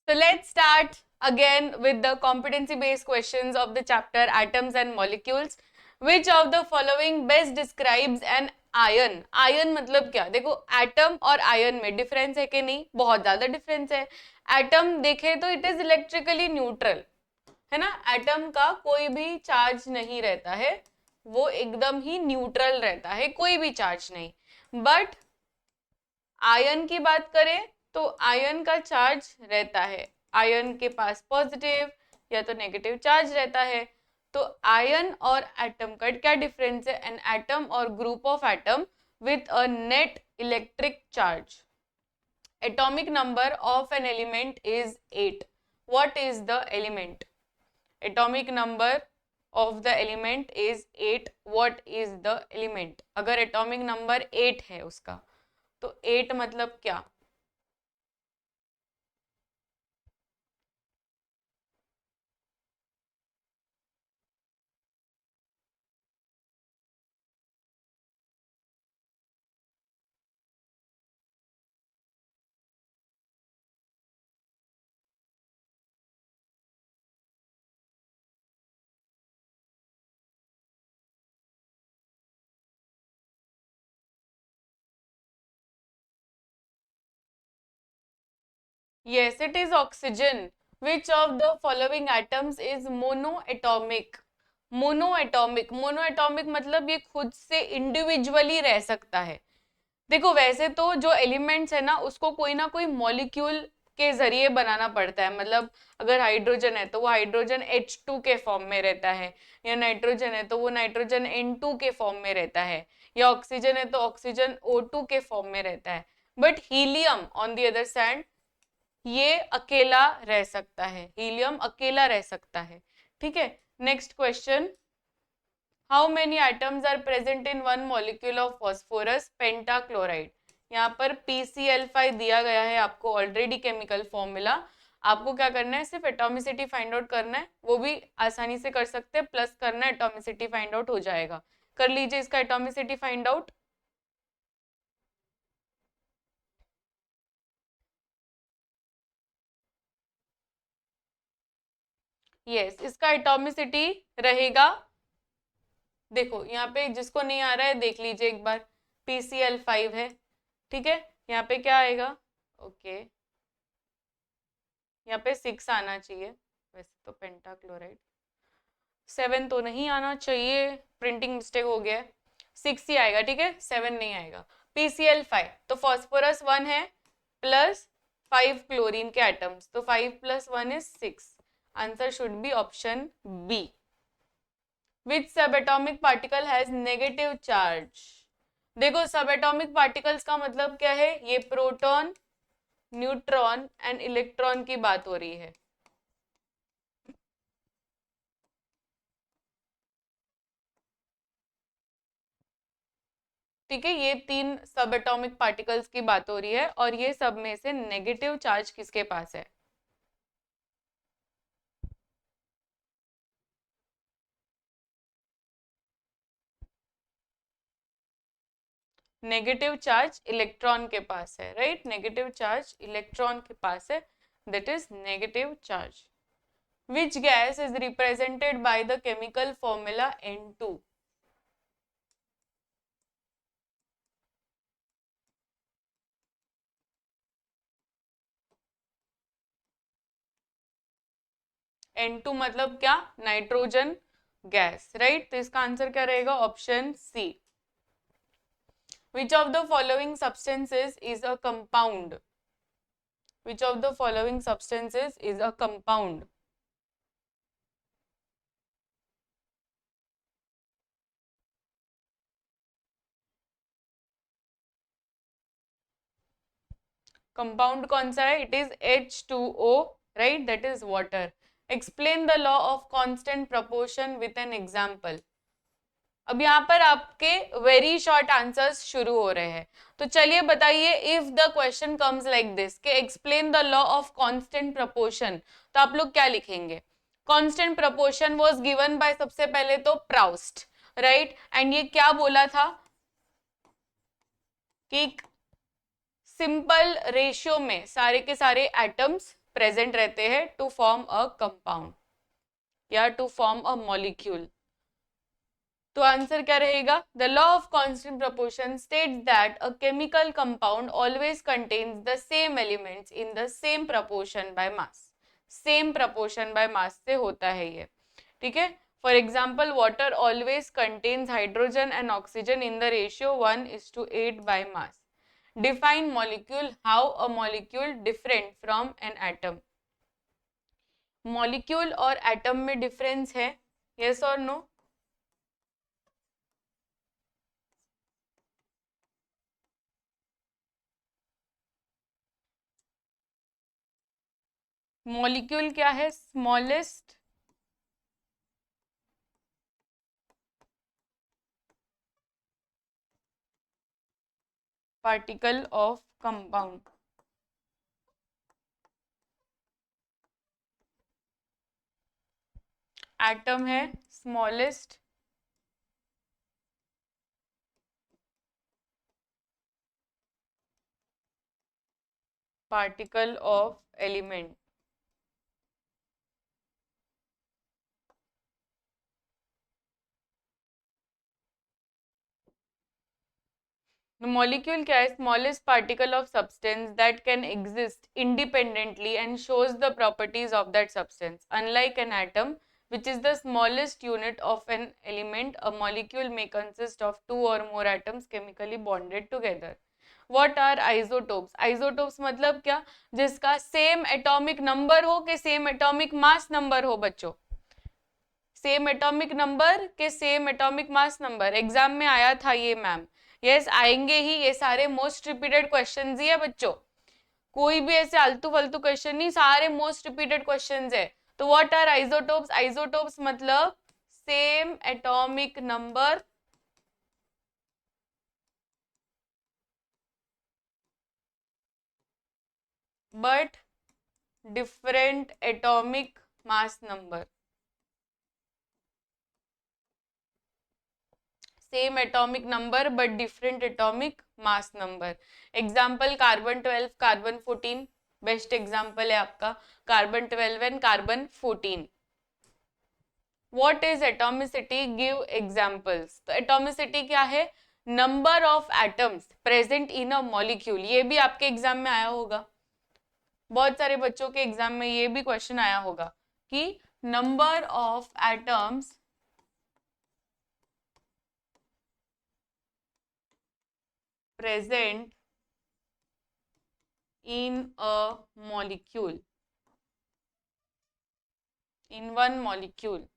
So let's start again with the competency based questions of the chapter atoms and molecules. Which of the following best describes an ion? Ion मतलब क्या? देखो atom और ion में difference है कि नहीं? बहुत ज्यादा डिफरेंस है. एटम देखे तो इट इज इलेक्ट्रिकली न्यूट्रल, है ना. एटम का कोई भी चार्ज नहीं रहता है, वो एकदम ही न्यूट्रल रहता है, कोई भी चार्ज नहीं. बट आयन की बात करें तो आयन का चार्ज रहता है. आयन के पास पॉजिटिव या तो नेगेटिव चार्ज रहता है. तो आयन और एटम का क्या डिफरेंस है? एन एटम और group of atom with a net electric charge. Atomic number of an element is 8. What is the element? Atomic number of the element is 8. What is the element? अगर atomic number 8 है उसका, तो 8 मतलब क्या? Yes, it is oxygen. Which of the following atoms is monoatomic? Monoatomic. Monoatomic मतलब ये खुद से इंडिविजुअली रह सकता है. देखो वैसे तो जो एलिमेंट्स है ना कोई मॉलिक्यूल के जरिए बनाना पड़ता है. मतलब अगर हाइड्रोजन है तो वो हाइड्रोजन H2 के फॉर्म में रहता है, या नाइट्रोजन है तो वो नाइट्रोजन N2 के फॉर्म में रहता है, या ऑक्सीजन है तो ऑक्सीजन O2 के फॉर्म में रहता है. But helium on the other sand ये अकेला रह सकता है. हीलियम अकेला रह सकता है. ठीक है. Next question. How many atoms are present in one molecule of phosphorus pentachloride? यहाँ पर PCl5 दिया गया है आपको ऑलरेडी केमिकल फॉर्मूला. आपको क्या करना है? सिर्फ एटॉमिसिटी फाइंड आउट करना है. वो भी आसानी से कर सकते हैं. प्लस करना है, एटॉमिसिटी फाइंड आउट हो जाएगा. कर लीजिए इसका एटॉमिसिटी फाइंड आउट. यस, इसका एटॉमिसिटी रहेगा. देखो यहाँ पे जिसको नहीं आ रहा है देख लीजिए एक बार. PCl5 है. ठीक है. यहाँ पे क्या आएगा? ओके यहाँ पे 6 आना चाहिए. वैसे तो पेंटाक्लोराइड 7 तो नहीं आना चाहिए, प्रिंटिंग मिस्टेक हो गया है. 6 ही आएगा. ठीक है, 7 नहीं आएगा. PCl5 तो फॉस्फोरस 1 है प्लस 5 क्लोरीन के एटम्स, तो 5 + 1 = 6. Answer should be option B. Which subatomic particle has negative charge? देखो सबएटॉमिक पार्टिकल्स का मतलब क्या है? ये प्रोटॉन, न्यूट्रॉन एंड इलेक्ट्रॉन की बात हो रही है. ठीक है, ये 3 सबएटॉमिक पार्टिकल्स की बात हो रही है, और ये सब में से नेगेटिव चार्ज किसके पास है? नेगेटिव चार्ज इलेक्ट्रॉन के पास है. राइट, नेगेटिव चार्ज इलेक्ट्रॉन के पास है. That is negative charge. Which gas is represented by the chemical formula N2? N2 मतलब क्या? Nitrogen gas. राइट, तो इसका आंसर क्या रहेगा? Option C. Which of the following substances is a compound? Which of the following substances is a compound? Compound कौन सा है? It is H2O. Right, that is water. Explain the law of constant proportion with an example. अब यहाँ पर आपके very short answers शुरू हो रहे हैं. तो चलिए बताइए, if the question comes like this कि explain the law of constant proportion, तो आप लोग क्या लिखेंगे? Constant proportion was given by सबसे पहले तो प्राउस्ट. राइट, एंड ये क्या बोला था कि सिंपल रेशियो में सारे के सारे एटम्स प्रेजेंट रहते हैं टू फॉर्म अ कंपाउंड या टू फॉर्म अ मॉलिक्यूल। तो आंसर क्या रहेगा? The law of constant proportion states that a chemical compound always contains the same elements in the same proportion by mass. Same proportion by mass से होता है ये, ठीक है। For example water always contains hydrogen and oxygen in the ratio 1:8 by mass. Define molecule, how a molecule different from an atom. Molecule और atom में difference है, yes और नो? मॉलिक्यूल क्या है? Smallest particle of compound. Atom है smallest particle of element. Molecule क्या है? Smallest particle of substance that can exist independently and shows the properties of that substance. Unlike an atom which is the smallest unit of an element, a molecule may consist of two or more atoms chemically bonded together. What are isotopes? Isotopes मतलब क्या? जिसका same atomic number हो कि same atomic mass number हो बच्चों। Same atomic number के same atomic mass number. Exam में आया था ये मैम। यस आएंगे ही, ये सारे मोस्ट रिपीटेड क्वेश्चंस ही है बच्चों। कोई भी ऐसे आलतू फालतू क्वेश्चन नहीं, सारे मोस्ट रिपीटेड क्वेश्चंस है। तो व्हाट आर आइसोटोप्स? आइसोटोप्स मतलब same atomic number but different atomic mass number. Same atomic number but different atomic mass number. Example carbon 12, carbon 14 best example है आपका। Carbon 12 and carbon 14। What is atomicity? Give examples. तो atomicity क्या है? Number of atoms present in a molecule. ये भी आपके exam में आया होगा, बहुत सारे बच्चों के एग्जाम में ये भी क्वेश्चन आया होगा कि number of atoms present in a molecule, in one molecule.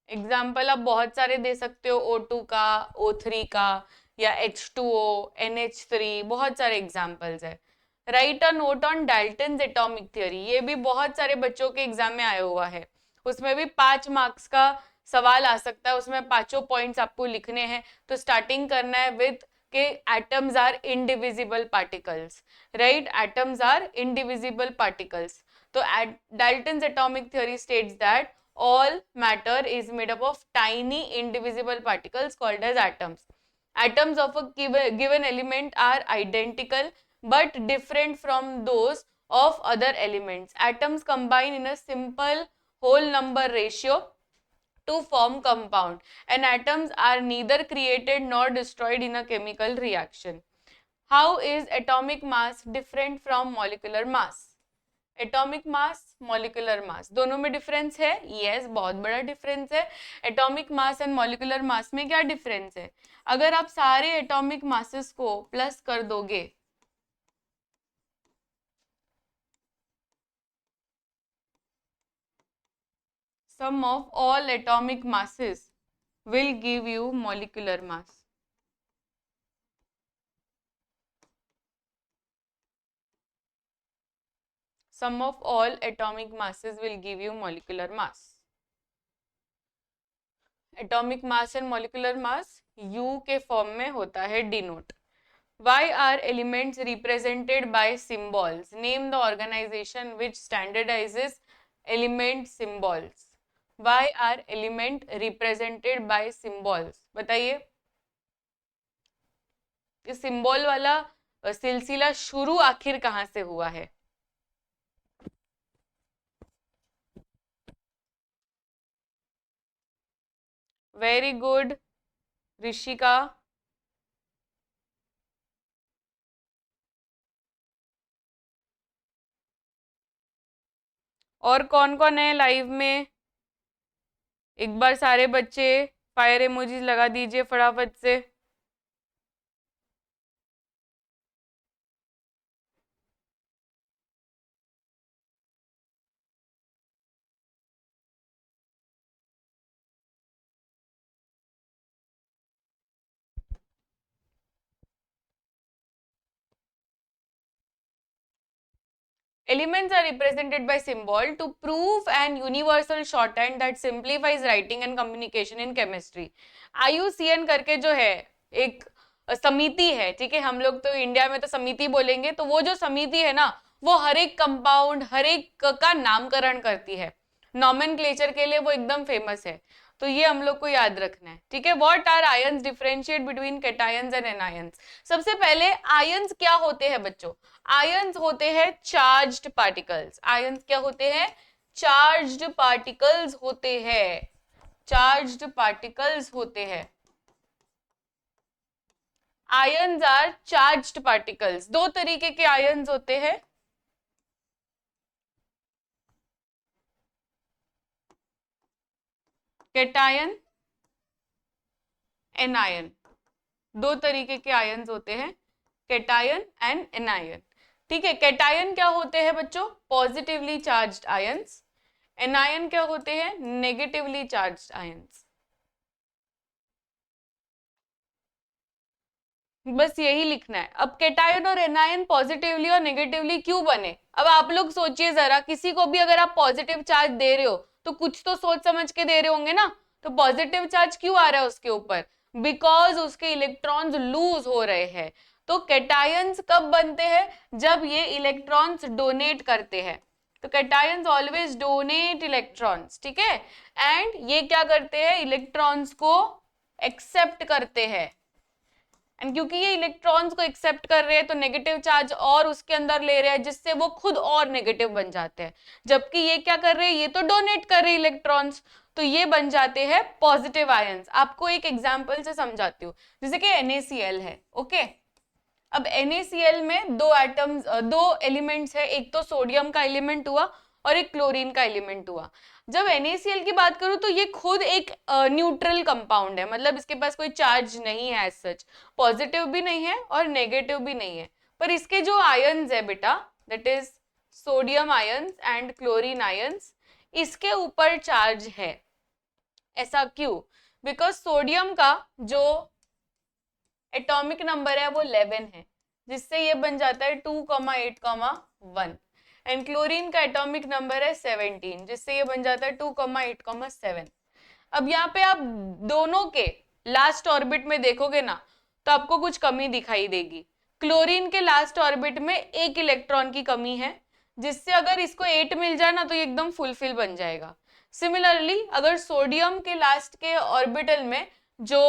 Example आप बहुत सारे दे सकते हो, O2 का, O3 का, या H2O, NH3, बहुत सारे एग्जाम्पल्स है। Right a note on Dalton's atomic theory, ये भी बहुत सारे बच्चों के एग्जाम में आया हुआ है। उसमें भी 5 मार्क्स का सवाल आ सकता है, उसमें पांचों पॉइंट्स आपको लिखने हैं। तो स्टार्टिंग करना है विद के atoms are indivisible particles, right? Atoms are indivisible particles. तो Dalton's atomic theory states that all matter is made up of tiny indivisible particles called as atoms. Atoms of a given element are identical but different from those of other elements. Atoms combine in a simple whole number ratio to form compound, and atoms are neither created nor destroyed in a chemical reaction. How is atomic mass different from molecular mass? Atomic mass, molecular mass, दोनों में difference है। Yes बहुत बड़ा difference है। Atomic mass and molecular mass में क्या difference है? अगर आप सारे एटॉमिक मासेस को प्लस कर दोगे, sum of all atomic masses will give you molecular mass. Sum of all atomic masses will give you molecular mass. Atomic mass and molecular mass U के फॉर्म में होता है denote. Why are elements represented by symbols? Name the organization which standardizes element symbols. Why are element represented by symbols? बताइए। ये symbol वाला सिलसिला शुरू आखिर कहाँ से हुआ है? Very good Rishika. और कौन कौन है लाइव में? एक बार सारे बच्चे फायर इमोजीज लगा दीजिए फटाफट से। Elements are represented by symbol to prove an universal shorthand that simplifies writing and communication in chemistry. IUCN करके जो है एक समिति है, ठीक है, हम लोग तो इंडिया में तो समिति बोलेंगे, तो वो जो समिति है ना वो हर एक कंपाउंड हर एक का नामकरण करती है। नॉमेनक्लेचर के लिए वो एकदम फेमस है, तो ये हम लोग को याद रखना है, ठीक है। What are ions? Differentiate between cations and anions. सबसे पहले आयंस क्या होते हैं बच्चों? आयंस होते हैं चार्ज्ड पार्टिकल्स। आयंस क्या होते हैं? चार्ज्ड पार्टिकल्स होते हैं। चार्ज्ड पार्टिकल्स होते हैं। Ions are charged particles. दो तरीके के आयंस होते हैं, कैटायन, एनायन। दो तरीके के आयंस होते हैं, कैटायन एंड एनायन, ठीक है। कैटायन क्या होते हैं बच्चों? Positively charged ions. एनायन क्या होते हैं? Negatively charged ions. बस यही लिखना है। अब कैटायन और एनायन पॉजिटिवली और नेगेटिवली क्यों बने? अब आप लोग सोचिए जरा, किसी को भी अगर आप पॉजिटिव चार्ज दे रहे हो तो कुछ तो सोच समझ के दे रहे होंगे ना, तो पॉजिटिव चार्ज क्यों आ रहा है उसके ऊपर? बिकॉज उसके इलेक्ट्रॉन्स लूज हो रहे हैं। तो कैटायंस कब बनते हैं? जब ये इलेक्ट्रॉन्स डोनेट करते हैं। तो कैटायंस ऑलवेज डोनेट इलेक्ट्रॉन्स, ठीक है। एंड ये क्या करते हैं? इलेक्ट्रॉन्स को एक्सेप्ट करते हैं। एंड क्योंकि ये इलेक्ट्रॉन्स को एक्सेप्ट कर रहे हैं तो नेगेटिव चार्ज और उसके अंदर ले रहे हैं, जिससे वो खुद और नेगेटिव बन जाते हैं। जबकि ये क्या कर रहे हैं? ये तो डोनेट कर रहे हैं इलेक्ट्रॉन्स, तो ये बन जाते हैं पॉजिटिव आयंस। आपको एक एग्जांपल से समझाती हूँ, जैसे कि NaCl है, ओके। अब NaCl में दो एटम्स, दो एलिमेंट्स है, एक तो सोडियम का एलिमेंट हुआ और एक क्लोरीन का एलिमेंट हुआ। जब NaCl की बात करूं तो ये खुद एक न्यूट्रल कंपाउंड है, मतलब इसके पास कोई चार्ज नहीं है एज सच, पॉजिटिव भी नहीं है और नेगेटिव भी नहीं है। पर इसके जो आयंस है बेटा, that is sodium ions and chlorine ions, इसके ऊपर चार्ज है। ऐसा क्यों? बिकॉज सोडियम का जो एटॉमिक नंबर है वो 11 है, जिससे ये बन जाता है 2,8,1। एंड क्लोरीन का एटॉमिक नंबर है 17, जिससे ये बन जाता है 2,8,7। अब यहाँ पे आप दोनों के लास्ट ऑर्बिट में देखोगे ना, तो आपको कुछ कमी दिखाई देगी। क्लोरीन के लास्ट ऑर्बिट में एक इलेक्ट्रॉन की कमी है, जिससे अगर इसको 8 मिल जाए ना तो ये एकदम फुलफिल बन जाएगा। सिमिलरली अगर सोडियम के लास्ट के ऑर्बिटल में जो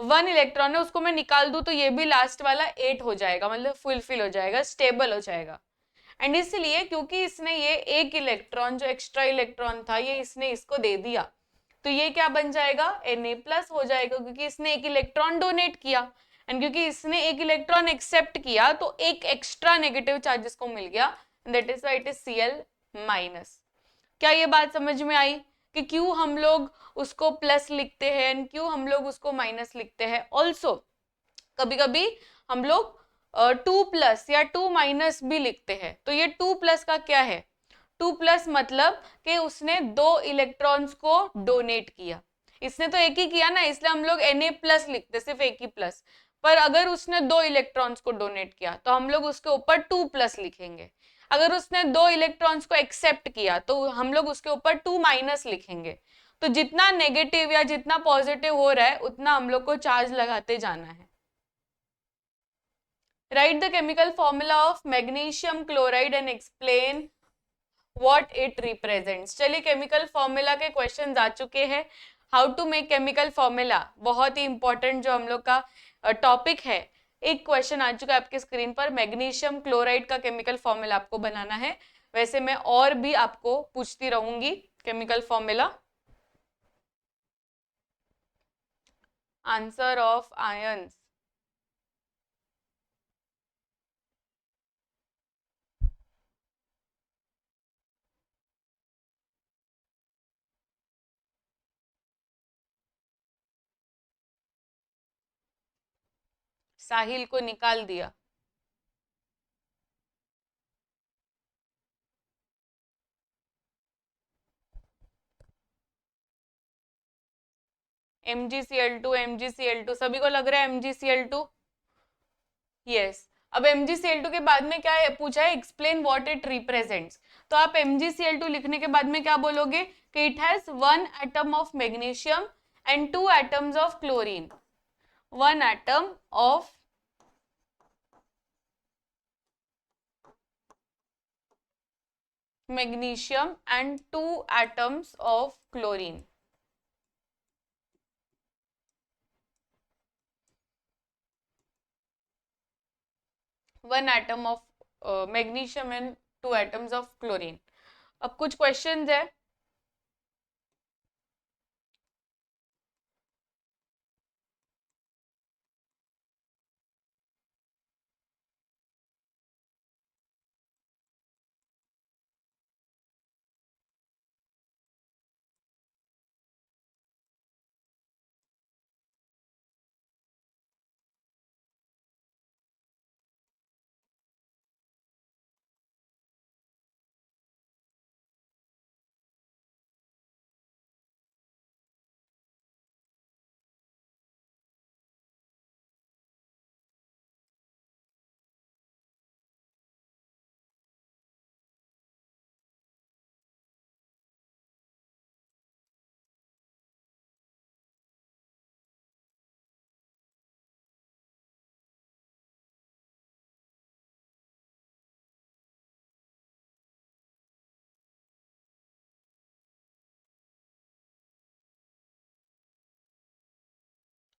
1 इलेक्ट्रॉन है उसको मैं निकाल दूं तो ये भी लास्ट वाला 8 हो जाएगा, मतलब फुलफिल हो जाएगा, स्टेबल हो जाएगा। एंड इसलिए क्योंकि इसने ये एक इलेक्ट्रॉन जो एक्स्ट्रा इलेक्ट्रॉन था ये इसने इसको दे दिया, तो ये क्या बन जाएगा? Na+ हो जाएगा, क्योंकि इसने एक इलेक्ट्रॉन डोनेट किया। एंड क्योंकि इसने एक इलेक्ट्रॉन एक्सेप्ट किया तो एक एक्स्ट्रा नेगेटिव चार्ज इसको मिल गया, that is why it is Cl-। क्या ये बात समझ में आई कि क्यों हम लोग उसको प्लस लिखते हैं एंड क्यों हम लोग उसको माइनस लिखते हैं? ऑल्सो कभी कभी हम लोग 2+ या 2- भी लिखते हैं। तो ये 2+ का क्या है? 2+ मतलब कि उसने 2 इलेक्ट्रॉन्स को डोनेट किया। इसने तो एक ही किया ना, इसलिए हम लोग Na+ लिखते, सिर्फ एक ही प्लस। पर अगर उसने 2 इलेक्ट्रॉन्स को डोनेट किया तो हम लोग उसके ऊपर 2+ लिखेंगे। अगर उसने 2 इलेक्ट्रॉन्स को एक्सेप्ट किया तो हम लोग उसके ऊपर 2- लिखेंगे। तो जितना नेगेटिव या जितना पॉजिटिव हो रहा है उतना हम लोग को चार्ज लगाते जाना है। Write the chemical formula of magnesium chloride and explain what it represents. चलिए केमिकल फॉर्मूला के क्वेश्चंस आ चुके हैं। How to make chemical formula, बहुत ही इंपॉर्टेंट जो हम लोग का टॉपिक है। एक क्वेश्चन आ चुका है आपके स्क्रीन पर, मैग्नीशियम क्लोराइड का केमिकल फॉर्मूला आपको बनाना है। वैसे मैं और भी आपको पूछती रहूंगी chemical formula. Answer of ions. Sahil को निकाल दिया। MgCl2 MgCl2 सभी को लग रहा है MgCl2। यस। अब MgCl2 के बाद में क्या है पूछा है, एक्सप्लेन व्हाट इट रिप्रेजेंट्स। तो आप MgCl2 लिखने के बाद में क्या बोलोगे कि it has 1 atom of magnesium and 2 atoms of chlorine. 1 atom of magnesium and 2 atoms of chlorine. One atom of magnesium and 2 atoms of chlorine. अब कुछ क्वेश्चंस है।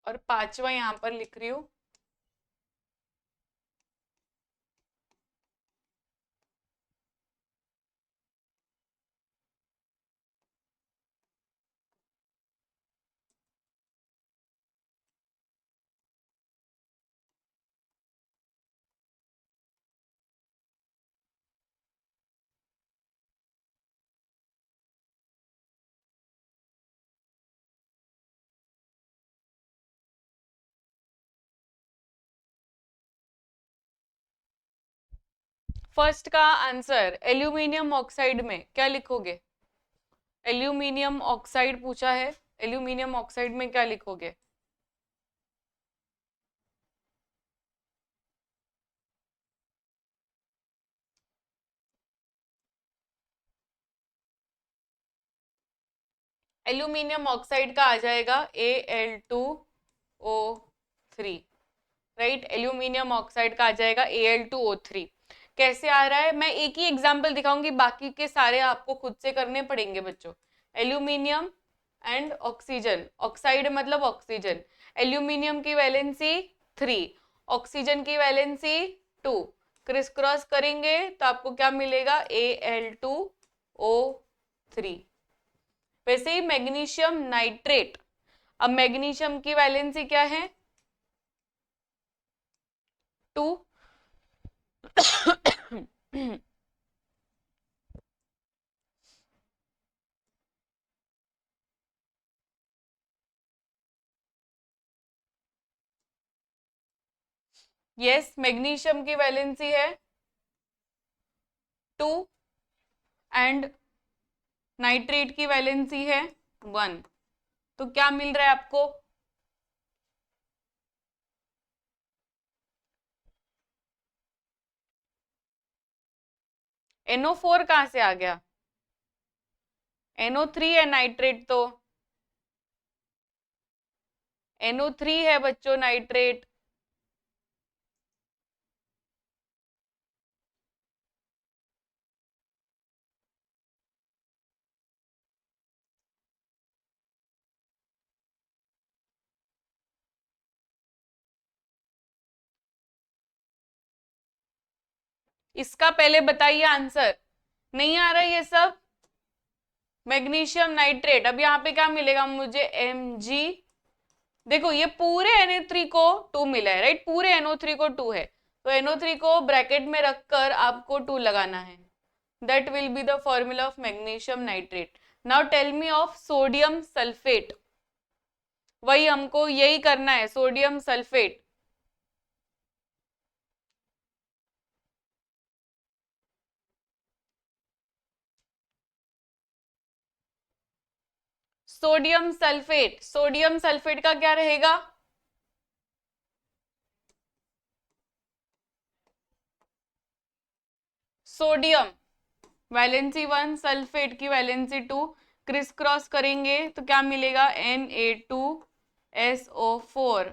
और पांचवा यहाँ पर लिख रही हूँ। फर्स्ट का आंसर एल्यूमिनियम ऑक्साइड में क्या लिखोगे? एल्यूमिनियम ऑक्साइड पूछा है, एल्यूमिनियम ऑक्साइड में क्या लिखोगे? एल्यूमिनियम ऑक्साइड का आ जाएगा Al2O3। राइट, एल्यूमिनियम ऑक्साइड का आ जाएगा Al2O3। कैसे आ रहा है मैं एक ही एग्जांपल दिखाऊंगी, बाकी के सारे आपको खुद से करने पड़ेंगे बच्चों। एल्यूमिनियम एंड ऑक्सीजन, ऑक्साइड मतलब ऑक्सीजन। एल्यूमिनियम की वैलेंसी 3, ऑक्सीजन की वैलेंसी 2, क्रिस क्रॉस करेंगे तो आपको क्या मिलेगा Al2O3। वैसे ही मैग्नीशियम नाइट्रेट, अब मैग्नीशियम की वैलेंसी क्या है 2। यस, मैग्नीशियम की वैलेंसी है 2 एंड नाइट्रेट की वैलेंसी है 1। तो क्या मिल रहा है आपको NO4 कहां से आ गया? NO3 है नाइट्रेट, तो NO3 है बच्चों नाइट्रेट। इसका पहले बताइए आंसर, नहीं आ रहा ये सब। मैग्नीशियम नाइट्रेट, अब यहाँ पे क्या मिलेगा मुझे देखो ये पूरे Na3 को 2 मिला है, राइट, पूरे NO3 को 2 है, तो NO3 को ब्रैकेट में रखकर आपको 2 लगाना है. That will be the formula of magnesium nitrate. Now tell me of sodium sulfate. वही हमको यही करना है, सोडियम सल्फेट. सोडियम सल्फेट का क्या रहेगा? सोडियम वैलेंसी 1, सल्फेट की वैलेंसी 2, क्रिस क्रॉस करेंगे तो क्या मिलेगा? Na2SO4.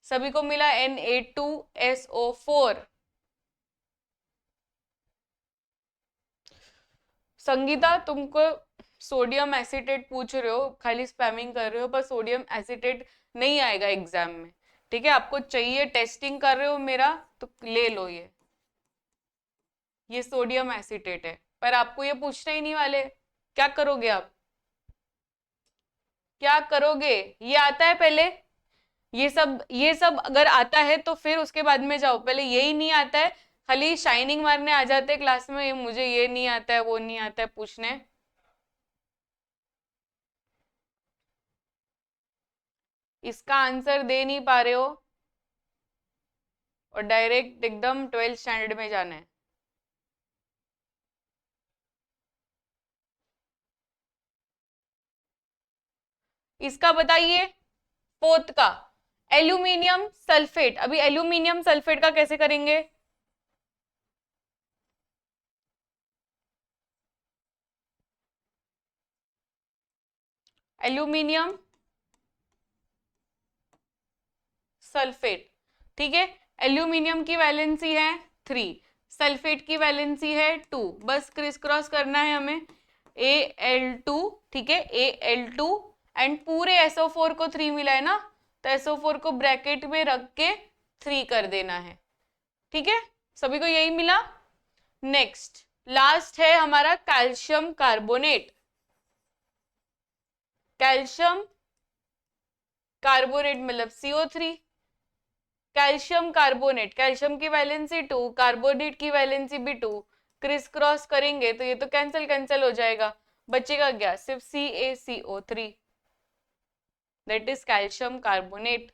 सभी को मिला Na2SO4. संगीता तुमको सोडियम एसिटेट पूछ रहे हो, खाली स्पैमिंग कर रहे हो, पर सोडियम एसिटेट नहीं आएगा एग्जाम में. ठीक है, आपको चाहिए, टेस्टिंग कर रहे हो मेरा तो ले लो. ये सोडियम एसिटेट है, पर आपको ये पूछना ही नहीं वाले. क्या करोगे आप? क्या करोगे? ये आता है पहले, ये सब अगर आता है तो फिर उसके बाद में जाओ. पहले यही नहीं आता है, खाली शाइनिंग मारने आ जाते हैं क्लास में, मुझे ये नहीं आता है, वो नहीं आता है पूछने. इसका आंसर दे नहीं पा रहे हो और डायरेक्ट एकदम 12th स्टैंडर्ड में जाना है. इसका बताइए, फोर्थ का एल्यूमिनियम सल्फेट. अभी एल्यूमिनियम सल्फेट का कैसे करेंगे? एल्यूमिनियम सल्फेट, ठीक है, एल्यूमिनियम की वैलेंसी है 3, सल्फेट की वैलेंसी है 2, बस क्रिस क्रॉस करना है हमें. Al2, ठीक है, Al2, एंड पूरे SO4 को 3 मिला है ना, तो SO4 को ब्रैकेट में रख के 3 कर देना है. ठीक है, सभी को यही मिला. नेक्स्ट लास्ट है हमारा कैल्शियम कार्बोनेट. कैल्शियम कार्बोनेट मतलब CO3. कैल्शियम कार्बोनेट, कैल्शियम की वैलेंसी 2, कार्बोनेट की वैलेंसी भी 2, क्रिस क्रॉस करेंगे तो ये तो कैंसिल कैंसिल हो जाएगा, बचेगा क्या? सिर्फ CaCO3, that is calcium carbonate.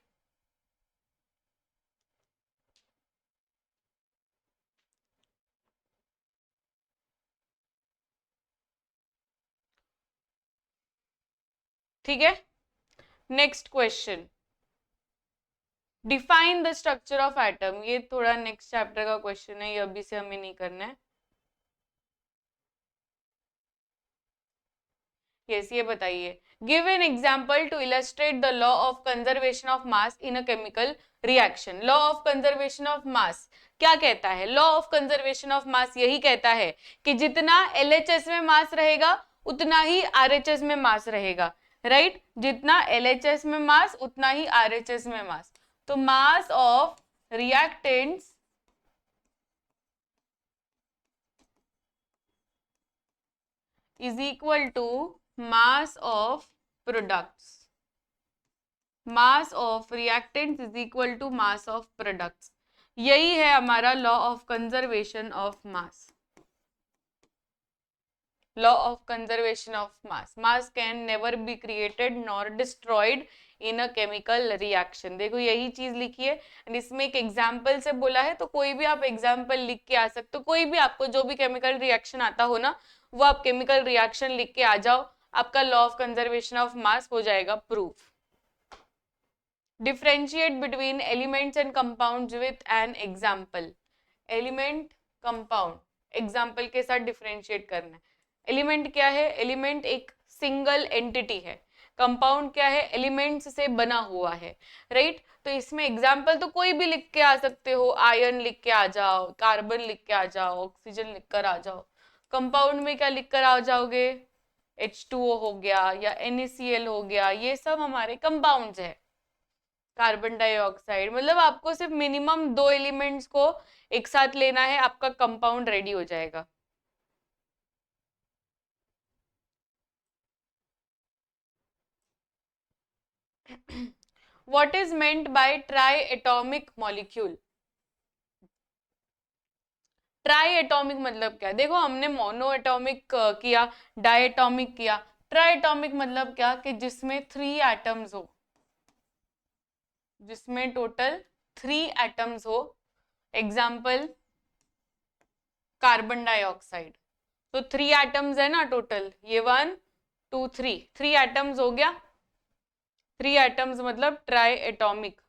ठीक है, next question, define the structure of atom. ये थोड़ा नेक्स्ट चैप्टर का क्वेश्चन है, ये अभी से हमें नहीं करना है. यस, ये बताइए, give an example to illustrate the law of conservation of mass in a chemical reaction. Law of conservation of mass क्या कहता है? Law of conservation of mass यही कहता है कि जितना LHS में मास रहेगा उतना ही RHS में मास रहेगा, राइट, जितना LHS में मास उतना ही RHS में मास. तो mass of reactants is equal to mass of products. Mass of reactants is equal to mass of products. यही है हमारा law of conservation of mass. Law of conservation of mass. Mass can never be created nor destroyed in a chemical reaction. देखो यही चीज लिखी है, and इसमें एक एग्जाम्पल से बोला है, तो कोई भी आप एग्जाम्पल लिख के आ सकते हो. कोई भी आपको जो भी केमिकल रिएक्शन आता हो ना, वो आप केमिकल रिएक्शन लिख के आ जाओ, आपका लॉ ऑफ कंजर्वेशन ऑफ मास हो जाएगा proof. Differentiate between elements and compounds with an example. Element compound example के साथ डिफरेंशिएट करना है. एलिमेंट क्या है? एलिमेंट एक सिंगल एंटिटी है. कंपाउंड क्या है? एलिमेंट्स से बना हुआ है, राइट. तो इसमें एग्जाम्पल तो कोई भी लिख के आ सकते हो, आयरन लिख के आ जाओ, कार्बन लिख के आ जाओ, ऑक्सीजन लिख कर आ जाओ. कंपाउंड में क्या लिख कर आ जाओगे? H2O हो गया या NaCl हो गया, ये सब हमारे कंपाउंड्स है. कार्बन डाइऑक्साइड, मतलब आपको सिर्फ मिनिमम 2 एलिमेंट्स को एक साथ लेना है, आपका कंपाउंड रेडी हो जाएगा. What is meant by triatomic molecule? Try atomic मतलब क्या? देखो हमने मोनो एटॉमिक किया, डायटॉमिक किया, ट्राई एटॉमिक मतलब क्या कि जिसमें 3 एटम्स हो, जिसमें टोटल 3 एटम्स हो। एग्जाम्पल कार्बन डाइऑक्साइड, तो 3 एटम्स है ना टोटल, ये 1 2 3 एटम्स हो गया। 3 एटम्स मतलब try atomic.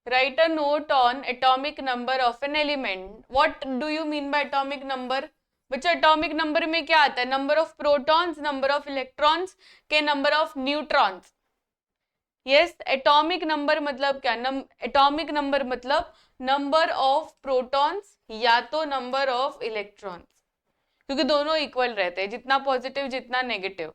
Write a note on atomic number of an element. What do you mean by atomic number? बच्चों atomic number में क्या आता है? Number of protons, number of electrons के number of neutrons. Yes, atomic number मतलब क्या? Atomic number मतलब number of protons या तो number of electrons, क्योंकि दोनों इक्वल रहते हैं, जितना पॉजिटिव जितना नेगेटिव,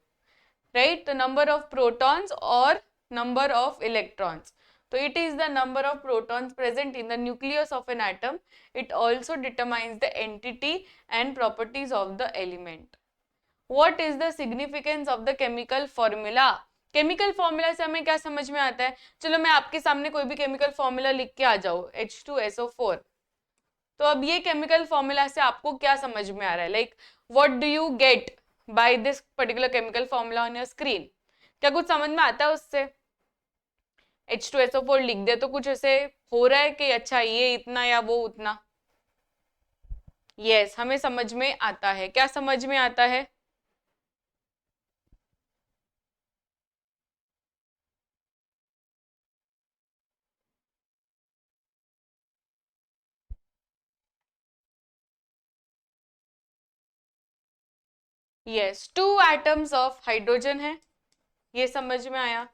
राइट? तो नंबर ऑफ प्रोटॉन्स और number of electrons. So it is the number of protons present in the nucleus of an atom. It also determines the entity and properties of the element. What is the significance of the chemical formula? Chemical formula से हमें क्या समझ में आता है? चलो मैं आपके सामने कोई भी केमिकल फॉर्मूला लिख के आ जाऊं, H2SO4, तो अब ये केमिकल फॉर्मूला से आपको क्या समझ में आ रहा है? Like what do you get by this particular chemical formula on your screen? क्या कुछ समझ में आता है उससे? H2SO4 लिख दे तो कुछ ऐसे हो रहा है कि अच्छा ये इतना या वो उतना? यस, हमें समझ में आता है। क्या समझ में आता है? यस, 2 एटम्स ऑफ हाइड्रोजन है, ये समझ में आया।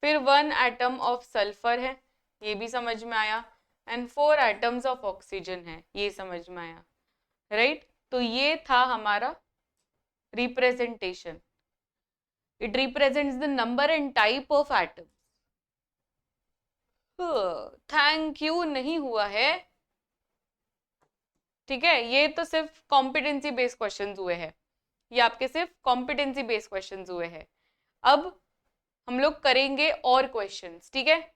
फिर 1 एटम ऑफ सल्फर है, ये भी समझ में आया। एंड 4 एटम्स ऑफ ऑक्सीजन है, ये समझ में आया, राइट? तो ये था हमारा representation. It represents the number and type of atom. Thank you नहीं हुआ है, ठीक है? ये तो सिर्फ कॉम्पिटेंसी बेस्ड क्वेश्चंस हुए हैं, ये आपके सिर्फ कॉम्पिटेंसी बेस्ड क्वेश्चंस हुए हैं। अब हम लोग करेंगे और क्वेश्चंस, ठीक है?